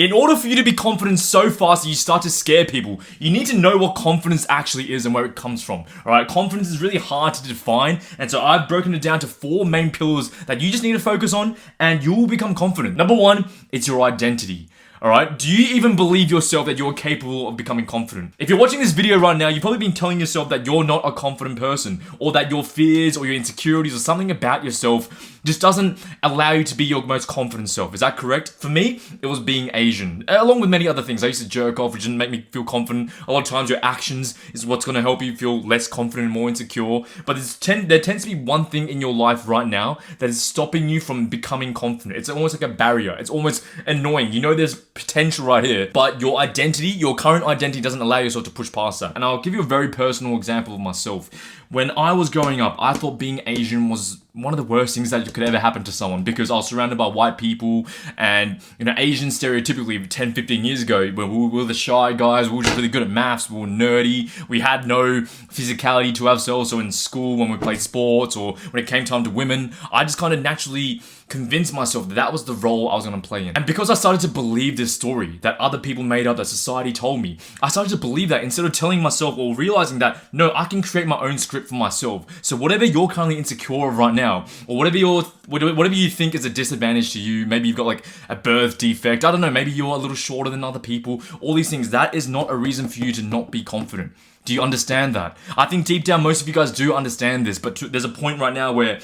In order for you to be confident so fast that you start to scare people, you need to know what confidence actually is and where it comes from. Alright, confidence is really hard to define, and so I've broken it down to 4 main pillars that you just need to focus on, and you will become confident. Number 1, it's your identity. Alright, do you even believe yourself that you're capable of becoming confident? If you're watching this video right now, you've probably been telling yourself that you're not a confident person, or that your fears or your insecurities or something about yourself just doesn't allow you to be your most confident self. Is that correct? For me, it was being Asian, along with many other things. I used to jerk off, which didn't make me feel confident. A lot of times your actions is what's going to help you feel less confident and more insecure. But there tends to be one thing in your life right now that is stopping you from becoming confident. It's almost like a barrier. It's almost annoying. You know there's potential right here, but your identity, your current identity doesn't allow yourself to push past that. And I'll give you a very personal example of myself. When I was growing up, I thought being Asian was one of the worst things that could ever happen to someone, because I was surrounded by white people, and Asians stereotypically 10, 15 years ago, when we were the shy guys, we were just really good at maths, we were nerdy, we had no physicality to ourselves. So in school, when we played sports, or when it came time to women, I just kind of naturally convinced myself that that was the role I was going to play in. And because I started to believe this story that other people made up, that society told me, I started to believe that instead of telling myself or realizing that, no, I can create my own script for myself. So whatever you're currently insecure of right now, or whatever you think is a disadvantage to you, maybe you've got like a birth defect, I don't know, maybe you're a little shorter than other people, all these things, that is not a reason for you to not be confident. Do you understand that? I think deep down most of you guys do understand this, but there's a point right now where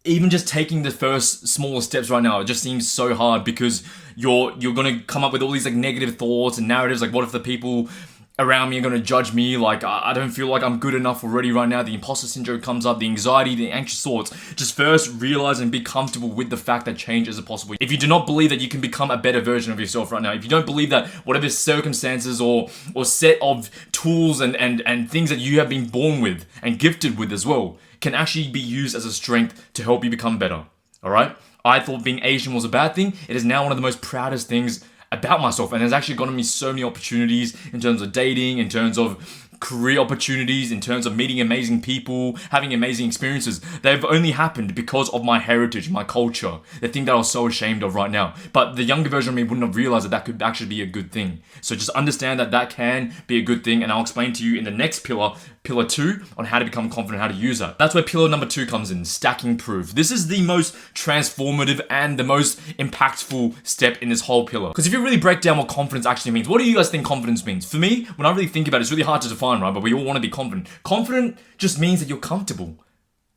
even just taking the first smaller steps right now, it just seems so hard, because you're gonna come up with all these like negative thoughts and narratives, like what if the people around me are gonna judge me, like I don't feel like I'm good enough already right now, the imposter syndrome comes up, the anxiety, the anxious thoughts. Just first realize and be comfortable with the fact that change is possible. If you do not believe that you can become a better version of yourself right now, if you don't believe that whatever circumstances or set of tools and things that you have been born with and gifted with as well can actually be used as a strength to help you become better. Alright? I thought being Asian was a bad thing. It is now one of the most proudest things about myself, and it's actually gotten me so many opportunities in terms of dating, in terms of career opportunities, in terms of meeting amazing people, having amazing experiences. They've only happened because of my heritage, my culture, the thing that I was so ashamed of right now. But the younger version of me wouldn't have realized that that could actually be a good thing. So just understand that that can be a good thing, and I'll explain to you in the next pillar 2, on how to become confident, how to use that. That's where pillar number 2 comes in, stacking proof. This is the most transformative and the most impactful step in this whole pillar. Because if you really break down what confidence actually means, what do you guys think confidence means? For me, when I really think about it, it's really hard to define, right? But we all want to be confident. Confident just means that you're comfortable.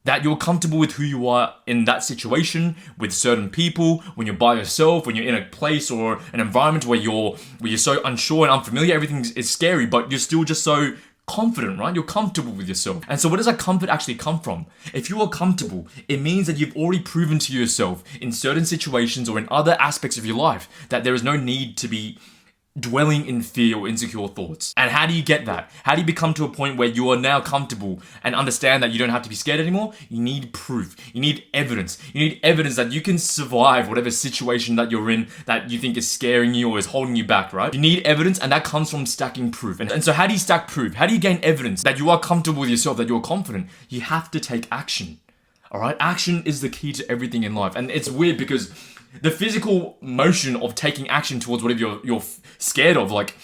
That you're comfortable with who you are in that situation, with certain people, when you're by yourself, when you're in a place or an environment where you're so unsure and unfamiliar, everything is scary, but you're still just so confident, right? You're comfortable with yourself. And so where does that comfort actually come from? If you are comfortable, it means that you've already proven to yourself in certain situations or in other aspects of your life that there is no need to be dwelling in fear or insecure thoughts. And how do you get that? How do you become to a point where you are now comfortable and understand that you don't have to be scared anymore? You need proof. You need evidence. You need evidence that you can survive whatever situation that you're in that you think is scaring you or is holding you back, right? You need evidence, and that comes from stacking proof. And so how do you stack proof? How do you gain evidence that you are comfortable with yourself, that you're confident? You have to take action. Alright? Action is the key to everything in life. And it's weird because the physical motion of taking action towards whatever you're scared of, like,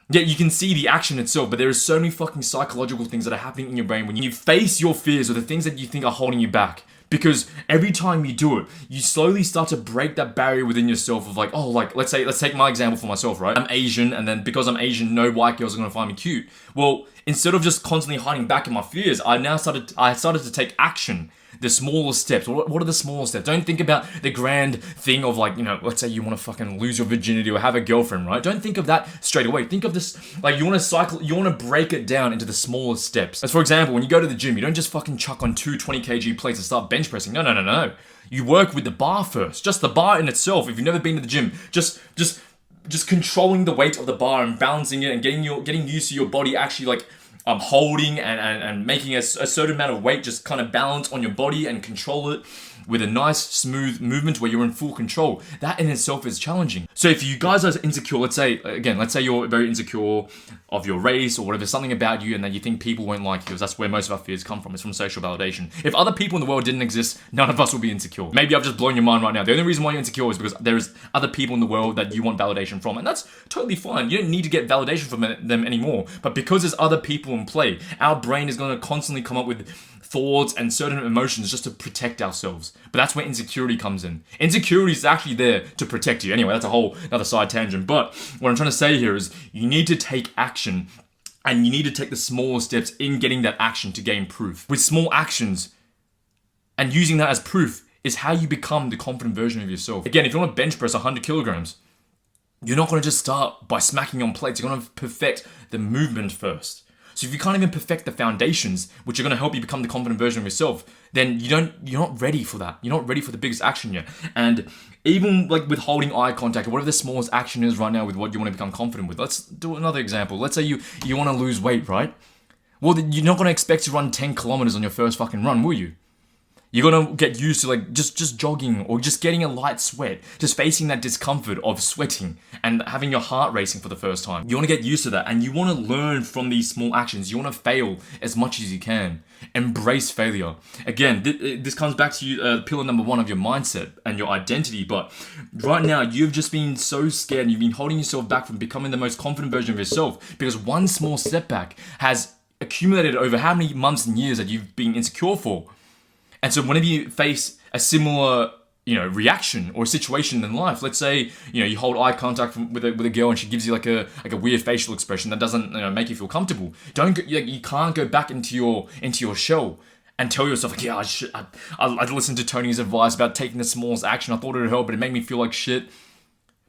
yeah, you can see the action itself, but there are so many fucking psychological things that are happening in your brain when you face your fears or the things that you think are holding you back. Because every time you do it, you slowly start to break that barrier within yourself of like, oh, like, let's take my example for myself, right? I'm Asian, and then because I'm Asian, no white girls are gonna find me cute. Well, instead of just constantly hiding back in my fears, I started to take action. The smaller steps. What are the small steps? Don't think about the grand thing of like, let's say you want to fucking lose your virginity or have a girlfriend, right? Don't think of that straight away. Think of this, like you want to break it down into the smaller steps. As for example, when you go to the gym, you don't just fucking chuck on 2 20 kg plates and start bench pressing. No. You work with the bar first. Just the bar in itself. If you've never been to the gym, just controlling the weight of the bar and balancing it and getting used to your body actually like holding and making a certain amount of weight just kind of balance on your body and control it. with a nice, smooth movement where you're in full control. That in itself is challenging. So if you guys are insecure, let's say you're very insecure of your race or whatever, something about you, and that you think people won't like you, because that's where most of our fears come from. It's from social validation. If other people in the world didn't exist, none of us would be insecure. Maybe I've just blown your mind right now. The only reason why you're insecure is because there's other people in the world that you want validation from, and that's totally fine. You don't need to get validation from them anymore. But because there's other people in play, our brain is going to constantly come up with thoughts and certain emotions just to protect ourselves. But that's where insecurity comes in. Insecurity is actually there to protect you. Anyway, that's a whole another side tangent. But what I'm trying to say here is you need to take action, and you need to take the small steps in getting that action to gain proof. With small actions and using that as proof is how you become the confident version of yourself. Again, if you want to bench press 100 kilograms, you're not going to just start by smacking on plates. You're going to perfect the movement first. So if you can't even perfect the foundations, which are going to help you become the confident version of yourself, then you're not ready for that. You're not ready for the biggest action yet. And even like with holding eye contact, or whatever the smallest action is right now with what you want to become confident with. Let's do another example. Let's say you want to lose weight, right? Well, you're not going to expect to run 10 kilometers on your first fucking run, will you? You're gonna get used to like just jogging or just getting a light sweat, just facing that discomfort of sweating and having your heart racing for the first time. You wanna get used to that, and you wanna learn from these small actions. You wanna fail as much as you can. Embrace failure. Again, this comes back to you, pillar number 1 of your mindset and your identity. But right now, you've just been so scared and you've been holding yourself back from becoming the most confident version of yourself because one small setback has accumulated over how many months and years that you've been insecure for. And so whenever you face a similar, reaction or situation in life, let's say, you hold eye contact with a girl and she gives you like a weird facial expression that doesn't make you feel comfortable. You can't go back into your shell and tell yourself like, yeah, I listened to Tony's advice about taking the smallest action. I thought it would help, but it made me feel like shit.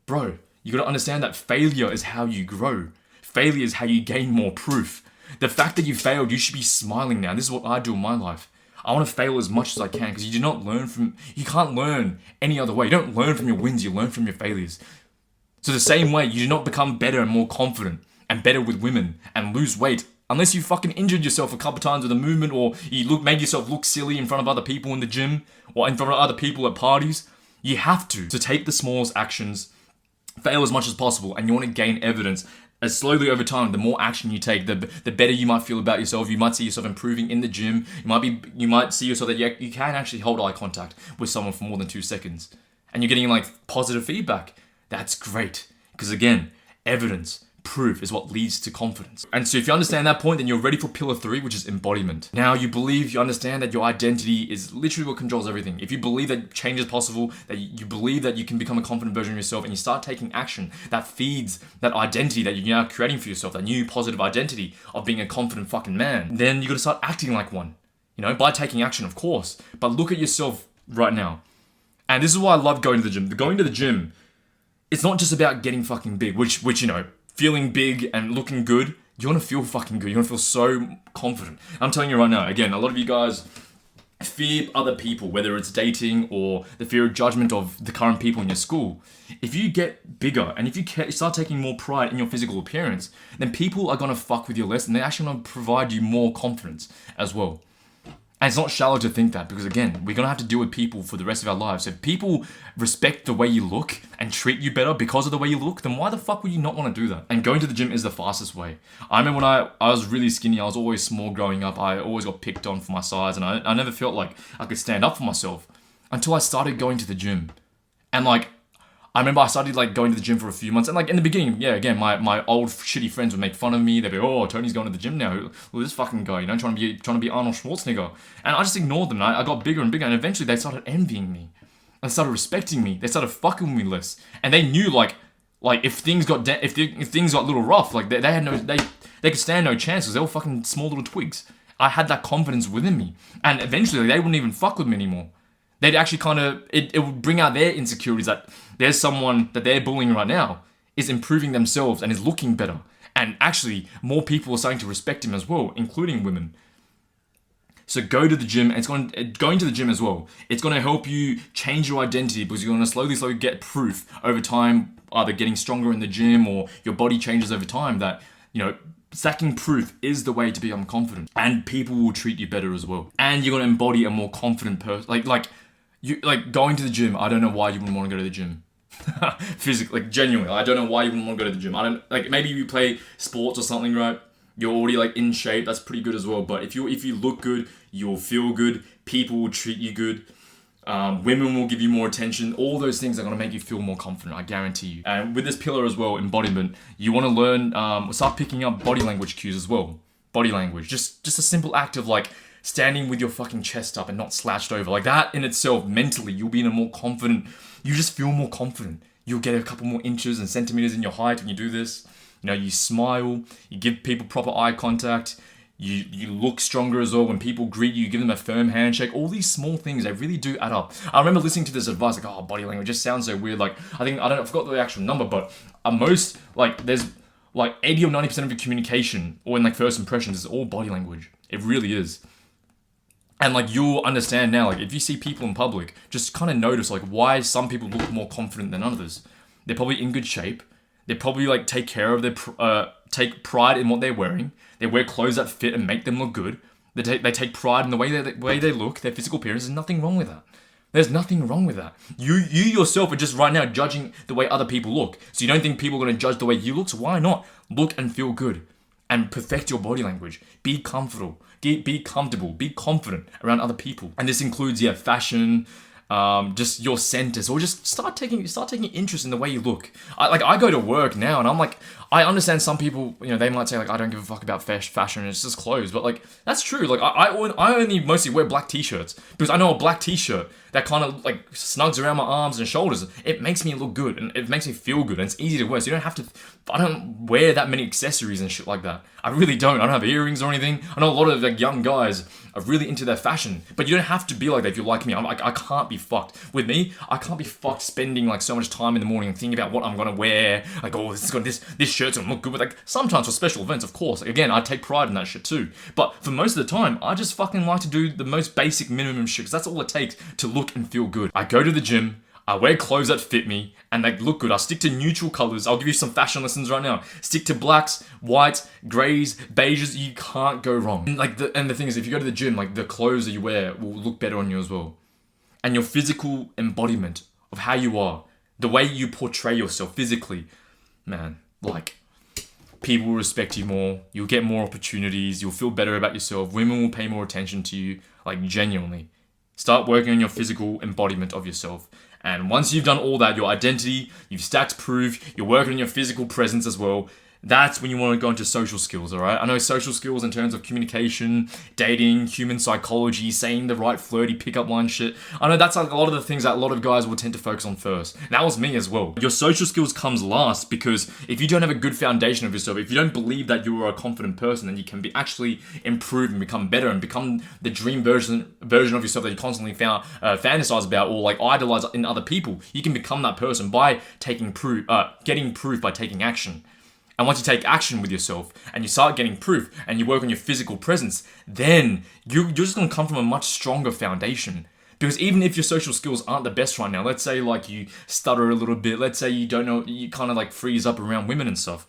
Bro, you gotta understand that failure is how you grow. Failure is how you gain more proof. The fact that you failed, you should be smiling now. This is what I do in my life. I want to fail as much as I can because you can't learn any other way. You don't learn from your wins, you learn from your failures. So the same way, you do not become better and more confident and better with women and lose weight unless you fucking injured yourself a couple times with a movement, or you made yourself look silly in front of other people in the gym or in front of other people at parties. You have to take the smallest actions, fail as much as possible, and you want to gain evidence. As slowly over time, the more action you take, the better you might feel about yourself. You might see yourself improving in the gym. You might see yourself that you can actually hold eye contact with someone for more than 2 seconds. And you're getting like positive feedback. That's great. Because again, evidence, proof is what leads to confidence. And so if you understand that point, then you're ready for pillar 3, which is embodiment. Now you understand that your identity is literally what controls everything. If you believe that change is possible, that you believe that you can become a confident version of yourself, and you start taking action that feeds that identity that you're now creating for yourself, that new positive identity of being a confident fucking man, then you gotta start acting like one. By taking action, of course. But look at yourself right now. And this is why I love going to the gym. Going to the gym, it's not just about getting fucking big, which feeling big and looking good. You want to feel fucking good. You want to feel so confident. I'm telling you right now, again, a lot of you guys fear other people, whether it's dating or the fear of judgment of the current people in your school. If you get bigger and if you start taking more pride in your physical appearance, then people are going to fuck with you less, and they're actually going to provide you more confidence as well. And it's not shallow to think that, because again, we're going to have to deal with people for the rest of our lives. So if people respect the way you look and treat you better because of the way you look, then why the fuck would you not want to do that? And going to the gym is the fastest way. I remember when I was really skinny, I was always small growing up. I always got picked on for my size, and I never felt like I could stand up for myself until I started going to the gym. And I remember I started going to the gym for a few months, and in the beginning, yeah, again, my old shitty friends would make fun of me. They'd be, oh, Tony's going to the gym now. Who's this fucking guy? Trying to be Arnold Schwarzenegger. And I just ignored them. And I got bigger and bigger, and eventually they started envying me. They started respecting me. They started fucking with me less, and they knew if things got if things got a little rough, they could stand no chance because they were fucking small little twigs. I had that confidence within me, and eventually they wouldn't even fuck with me anymore. They'd actually it would bring out their insecurities that there's someone that they're bullying right now is improving themselves and is looking better. And actually, more people are starting to respect him as well, including women. So go to the gym, and going to the gym as well, it's going to help you change your identity, because you're going to slowly get proof over time, either getting stronger in the gym or your body changes over time, that, stacking proof is the way to become confident, and people will treat you better as well. And you're going to embody a more confident person. You like going to the gym. I don't know why you wouldn't want to go to the gym. Physically, like genuinely, I don't know why you wouldn't want to go to the gym. I don't like maybe you play sports or something, right? You're already like in shape. That's pretty good as well. But if you look good, you'll feel good. People will treat you good. Women will give you more attention. All those things are going to make you feel more confident, I guarantee you. And with this pillar as well, embodiment, you want to learn, start picking up body language cues as well. Body language. Just a simple act of like standing with your fucking chest up and not slouched over. Like that in itself, mentally, you'll be in a more confident, you just feel more confident. You'll get a couple more inches and centimeters in your height when you do this. You know, you smile, you give people proper eye contact. You look stronger as well. When people greet you, you give them a firm handshake. All these small things, they really do add up. I remember listening to this advice, like, oh, body language just sounds so weird. Like, I forgot the actual number, but most, like, there's, like, 80 or 90% of your communication, or in, like, first impressions, is all body language. It really is. And, like, you'll understand now, like, if you see people in public, just kind of notice, like, why some people look more confident than others. They're probably in good shape. They probably, like, take care of their, take pride in what they're wearing. They wear clothes that fit and make them look good. They take pride in the way they look, their physical appearance. There's nothing wrong with that. There's nothing wrong with that. You yourself are just right now judging the way other people look. So you don't think people are going to judge the way you look? So why not look and feel good and perfect your body language? Be comfortable. Be comfortable. Be confident around other people. And this includes, fashion, just your centers, or just start taking interest in the way you look. I go to work now, and I'm like, I understand some people, they might say like, I don't give a fuck about fashion, it's just clothes, but like that's true. Like I only mostly wear black t-shirts because I know a black t-shirt that kind of like snugs around my arms and shoulders. It makes me look good and it makes me feel good, and it's easy to wear. So you don't have to. I don't wear that many accessories and shit like that. I really don't. I don't have earrings or anything. I know a lot of like young guys are really into their fashion, but you don't have to be like that if you like me. I can't be fucked. With me, I can't be fucked spending like so much time in the morning thinking about what I'm gonna wear. Like, oh, this shirt's gonna look good. But like sometimes for special events, of course. Like, again, I take pride in that shit too. But for most of the time, I just fucking like to do the most basic minimum shit, because that's all it takes to look and feel good. I go to the gym. I wear clothes that fit me and they look good. I stick to neutral colors. I'll give you some fashion lessons right now. Stick to blacks, whites, grays, beiges. You can't go wrong. And the thing is, if you go to the gym, like the clothes that you wear will look better on you as well. And your physical embodiment of how you are, the way you portray yourself physically, man, like people will respect you more. You'll get more opportunities. You'll feel better about yourself. Women will pay more attention to you, like genuinely. Start working on your physical embodiment of yourself. And once you've done all that, your identity, you've stacked proof, you're working on your physical presence as well, that's when you want to go into social skills, alright? I know social skills in terms of communication, dating, human psychology, saying the right flirty pickup line shit. I know that's like a lot of the things that a lot of guys will tend to focus on first. And that was me as well. Your social skills comes last, because if you don't have a good foundation of yourself, if you don't believe that you are a confident person, then you can actually improve and become better and become the dream version of yourself that you constantly fantasize about or like idolize in other people. You can become that person by getting proof by taking action. And once you take action with yourself and you start getting proof and you work on your physical presence, then you're just going to come from a much stronger foundation. Because even if your social skills aren't the best right now, let's say like you stutter a little bit, let's say you don't know, you kind of like freeze up around women and stuff,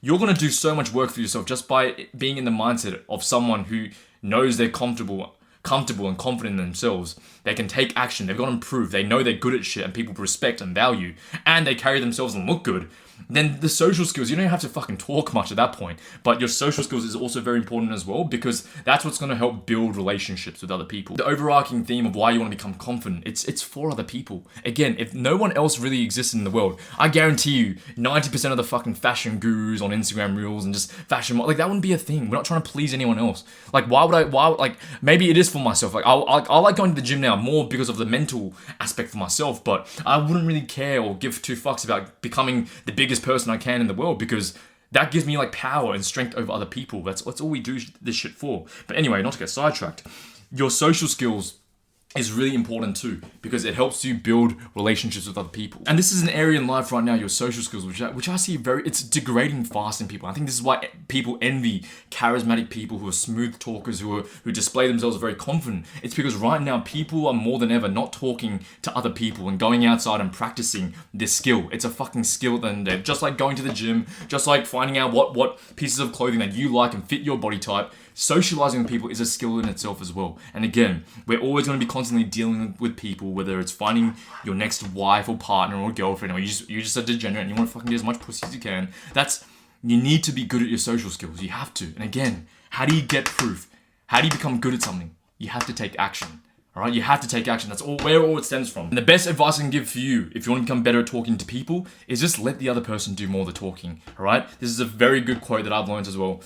you're going to do so much work for yourself just by being in the mindset of someone who knows they're comfortable and confident in themselves. They can take action, they've got to improve, they know they're good at shit and people respect and value, and they carry themselves and look good. Then the social skills, you don't have to fucking talk much at that point, but your social skills is also very important as well, because that's what's going to help build relationships with other people. The overarching theme of why you want to become confident, it's for other people. Again, if no one else really existed in the world, I guarantee you 90% of the fucking fashion gurus on Instagram Reels and just fashion, like that wouldn't be a thing. We're not trying to please anyone else. Like maybe it is for myself. Like I like going to the gym now more because of the mental aspect for myself, but I wouldn't really care or give two fucks about becoming the biggest person I can in the world, because that gives me like power and strength over other people. That's all we do this shit for. But anyway, not to get sidetracked, your social skills is really important too, because it helps you build relationships with other people. And this is an area in life right now, your social skills, which I see it's degrading fast in people. I think this is why people envy charismatic people who are smooth talkers, who display themselves very confident. It's because right now people are more than ever not talking to other people and going outside and practicing this skill. It's a fucking skill then. Just like going to the gym, just like finding out what pieces of clothing that you like and fit your body type. socializing with people is a skill in itself as well. And again, we're always going to be constantly dealing with people, whether it's finding your next wife or partner or girlfriend, or you're just a degenerate and you want to fucking get as much pussy as you can. You need to be good at your social skills. You have to. And again, how do you get proof? How do you become good at something? You have to take action. All right, you have to take action. That's where all it stems from. And the best advice I can give for you, if you want to become better at talking to people, is just let the other person do more of the talking. All right, this is a very good quote that I've learned as well.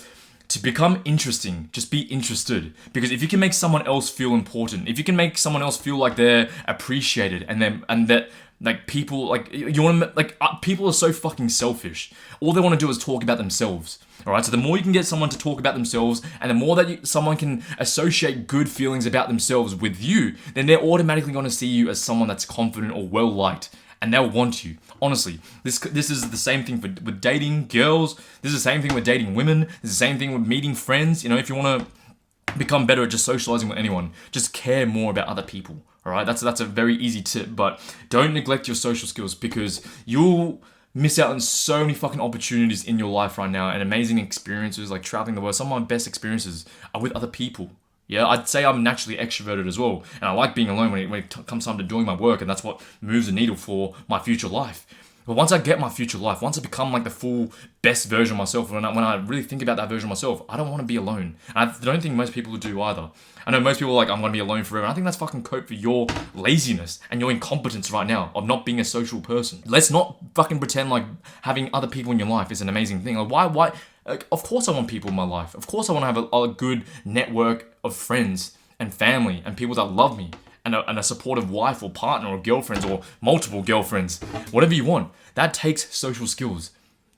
To become interesting, just be interested. Because if you can make someone else feel important, if you can make someone else feel like they're appreciated, and that like people like you want to like people are so fucking selfish. All they want to do is talk about themselves. All right, so the more you can get someone to talk about themselves, and the more that someone can associate good feelings about themselves with you, then they're automatically going to see you as someone that's confident or well liked, and they'll want you. Honestly, this is the same thing with dating girls. This is the same thing with dating women. This is the same thing with meeting friends. You know, if you want to become better at just socializing with anyone, just care more about other people. All right, that's a very easy tip, but don't neglect your social skills, because you'll miss out on so many fucking opportunities in your life right now and amazing experiences like traveling the world. Some of my best experiences are with other people. Yeah, I'd say I'm naturally extroverted as well, and I like being alone when it comes time to doing my work, and that's what moves the needle for my future life. But once I get my future life, once I become like the full best version of myself, when I really think about that version of myself, I don't want to be alone. And I don't think most people do either. I know most people are like, I'm going to be alone forever. And I think that's fucking cope for your laziness and your incompetence right now of not being a social person. Let's not fucking pretend like having other people in your life is an amazing thing. Like, why? Like, of course I want people in my life. Of course I want to have a good network of friends and family and people that love me. And a supportive wife or partner or girlfriends or multiple girlfriends, whatever you want. That takes social skills.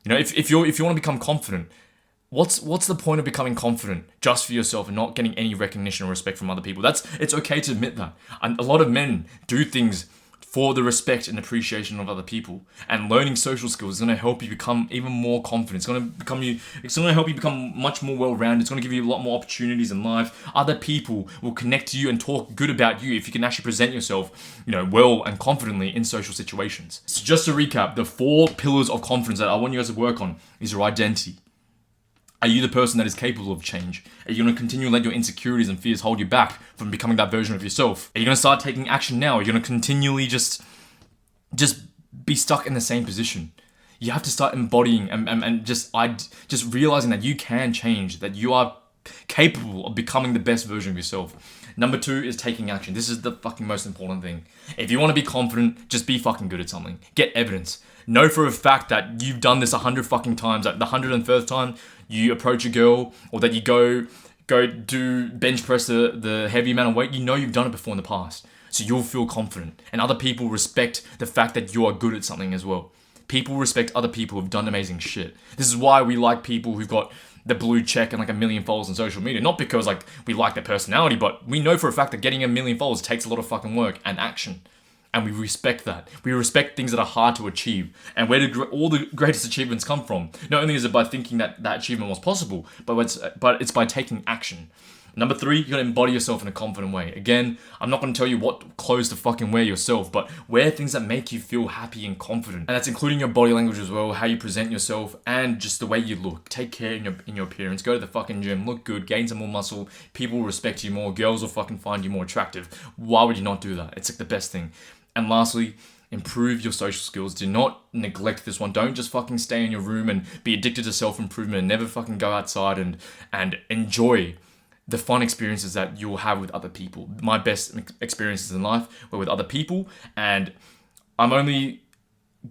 You know, if you want to become confident, what's the point of becoming confident just for yourself and not getting any recognition or respect from other people? It's okay to admit that. And a lot of men do things for the respect and appreciation of other people. And learning social skills is going to help you become even more confident. It's going to help you become much more well-rounded. It's going to give you a lot more opportunities in life. Other people will connect to you and talk good about you if you can actually present yourself, you know, well and confidently in social situations. So just to recap, the 4 pillars of confidence that I want you guys to work on is your identity. Are you the person that is capable of change? Are you going to continue to let your insecurities and fears hold you back from becoming that version of yourself? Are you going to start taking action now? Are you going to continually just be stuck in the same position? You have to start embodying and just realizing that you can change, that you are capable of becoming the best version of yourself. Number 2 is taking action. This is the fucking most important thing. If you want to be confident, just be fucking good at something. Get evidence. Know for a fact that you've done this 100 fucking times. At the 101st time you approach a girl, or that you go do bench press the heavy amount of weight, you know you've done it before in the past. So you'll feel confident. And other people respect the fact that you are good at something as well. People respect other people who've done amazing shit. This is why we like people who've got the blue check and like 1 million followers on social media. Not because like we like their personality, but we know for a fact that getting 1 million followers takes a lot of fucking work and action. And we respect that. We respect things that are hard to achieve. And where do all the greatest achievements come from? Not only is it by thinking that that achievement was possible, but it's by taking action. Number 3, you gotta embody yourself in a confident way. Again, I'm not gonna tell you what clothes to fucking wear yourself, but wear things that make you feel happy and confident. And that's including your body language as well, how you present yourself, and just the way you look. Take care in your appearance. Go to the fucking gym, look good, gain some more muscle. People will respect you more. Girls will fucking find you more attractive. Why would you not do that? It's like the best thing. And lastly, improve your social skills. Do not neglect this one. Don't just fucking stay in your room and be addicted to self-improvement and never fucking go outside and enjoy the fun experiences that you'll have with other people. My best experiences in life were with other people, and I'm only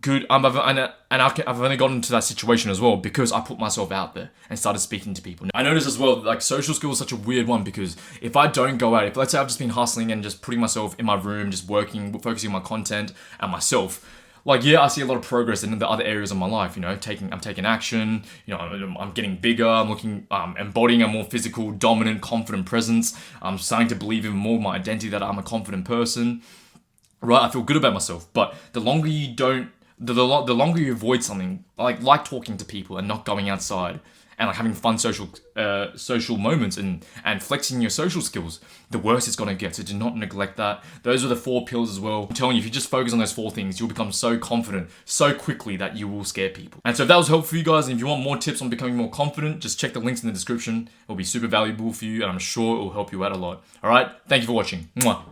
good. I've only gotten into that situation as well because I put myself out there and started speaking to people. I noticed as well, like social skills is such a weird one, because if I don't go out, if let's say I've just been hustling and just putting myself in my room, just working, focusing on my content and myself, like, yeah, I see a lot of progress in the other areas of my life, you know, I'm taking action, you know, I'm getting bigger, I'm embodying a more physical, dominant, confident presence. I'm starting to believe even more in my identity that I'm a confident person, right? I feel good about myself. But the longer you don't, the longer you avoid something, like talking to people and not going outside and like having fun social moments and flexing your social skills, the worse it's gonna get. So do not neglect that. Those are the 4 pillars as well. I'm telling you, if you just focus on those 4 things, you'll become so confident so quickly that you will scare people. And so if that was helpful for you guys, and if you want more tips on becoming more confident, just check the links in the description. It'll be super valuable for you, and I'm sure it will help you out a lot. All right, thank you for watching. Mwah.